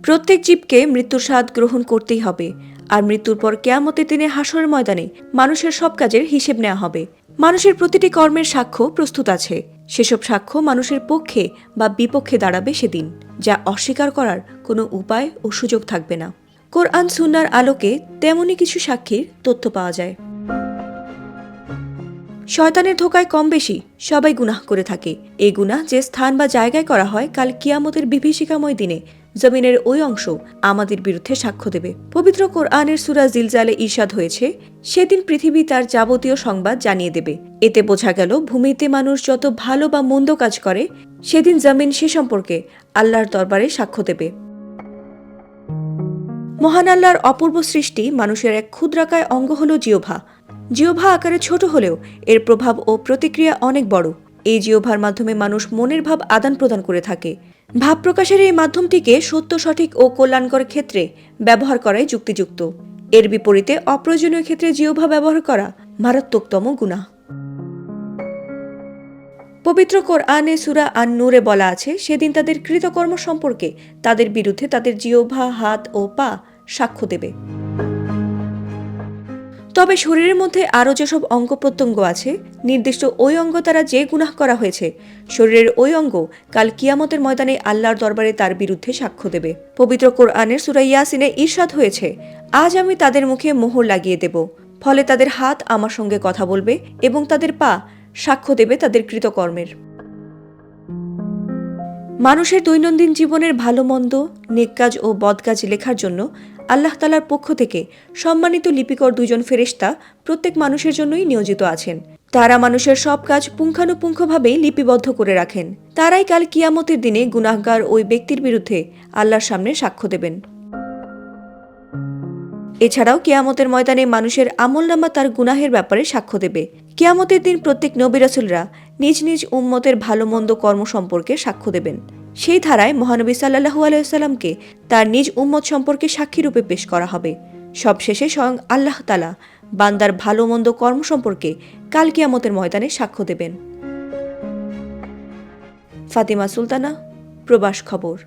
প্রত্যেক জীবকে মৃত্যুর স্বাদ গ্রহণ করতেই হবে, আর মৃত্যুর পর কিয়ামতের দিনে হাসরের ময়দানে মানুষের সব কাজের হিসেব নেওয়া হবে। মানুষের প্রতিটি কর্মের সাক্ষ্য প্রস্তুত আছে। সেসব সাক্ষ্য মানুষের পক্ষে বা বিপক্ষে দাঁড়াবে সেদিন, যা অস্বীকার করার কোনো উপায় ও সুযোগ থাকবে না। কোরআন সুন্নাহর আলোকে তেমনই কিছু সাক্ষীর তথ্য পাওয়া যায়। শয়তানের ধোকায় কম বেশি সবাই গুনাহ করে থাকে। এই গুনাহ যে স্থান বা জায়গায় করা হয়, কাল কিয়ামতের বিভীষিকাময় দিনে জমিনের ওই অংশ আমাদের বিরুদ্ধে সাক্ষ্য দেবে। পবিত্র কোরআনের সূরা জিলজালে ইরশাদ হয়েছে, সেদিন পৃথিবী তার যাবতীয় সংবাদ জানিয়ে দেবে। এতে বোঝা গেল, ভূমিতে মানুষ যত ভালো বা মন্দ কাজ করে, সেদিন জমিন সে সম্পর্কে আল্লাহর দরবারে সাক্ষ্য দেবে। মহান আল্লাহর অপূর্ব সৃষ্টি মানুষের এক ক্ষুদ্রাকায় অঙ্গ হল জিহ্বা। জিহ্বা আকারে ছোট হলেও এর প্রভাব ও প্রতিক্রিয়া অনেক বড়। এই জিহ্বার মাধ্যমে মানুষ মনের ভাব আদান প্রদান করে থাকে। ভাব প্রকাশের এই মাধ্যমটিকে সত্য, সঠিক ও কল্যাণকর ক্ষেত্রে ব্যবহার করাই যুক্তিযুক্ত। এর বিপরীতে অপ্রয়োজনীয় ক্ষেত্রে জিহ্বা ব্যবহার করা মারাত্মকতম গুনাহ। পবিত্র কোরআনে সূরা আন-নূরে বলা আছে, সেদিন তাদের কৃতকর্ম সম্পর্কে তাদের বিরুদ্ধে তাদের জিহ্বা, হাত ও পা সাক্ষ্য দেবে। তবে শরীরের মধ্যে আরও যেসব অঙ্গ প্রত্যঙ্গ আছে, নির্দিষ্ট ওই অঙ্গ দ্বারা যে গুনাহ করা হয়েছে, শরীরের ওই অঙ্গ কাল কিয়ামতের ময়দানে আল্লাহর দরবারে তার বিরুদ্ধে সাক্ষ্য দেবে। পবিত্র কোরআনের সূরা ইয়াসিনে ইরশাদ হয়েছে, আজ আমি তাদের মুখে মোহর লাগিয়ে দেব, ফলে তাদের হাত আমার সঙ্গে কথা বলবে এবং তাদের পা সাক্ষ্য দেবে তাদের কৃতকর্মের। মানুষের দৈনন্দিন জীবনের ভালো মন্দ, নেক কাজ ও বদকাজ লেখার জন্য আল্লাহ তাআলার পক্ষ থেকে সম্মানিত লিপিকর দুজন ফেরেশতা প্রত্যেক মানুষের জন্যই নিয়োজিত আছেন। তারা মানুষের সব কাজ পুঙ্খানুপুঙ্খভাবে লিপিবদ্ধ করে রাখেন। তারাই কাল কিয়ামতের দিনে গুনাহগার ওই ব্যক্তির বিরুদ্ধে আল্লাহর সামনে সাক্ষ্য দেবেন। এছাড়াও কিয়ামতের ময়দানে মানুষের আমলনামা তার গুনাহের ব্যাপারে সাক্ষ্য দেবে। কিয়ামতের দিন প্রত্যেক নবী রাসূলরা নিজ নিজ উম্মতের ভালো মন্দ কর্ম সম্পর্কে সাক্ষ্য দেবেন। সেই ধারায় মহানবী সাল্লাল্লাহু আলাইহি ওয়াসাল্লামকে তার নিজ উম্মত সম্পর্কে সাক্ষীরূপে পেশ করা হবে। সবশেষে স্বয়ং আল্লাহ তাআলা বান্দার ভালো মন্দ কর্ম সম্পর্কে কাল কিয়ামতের ময়দানে সাক্ষ্য দেবেন। ফাতিমা সুলতানা, প্রবাস খবর।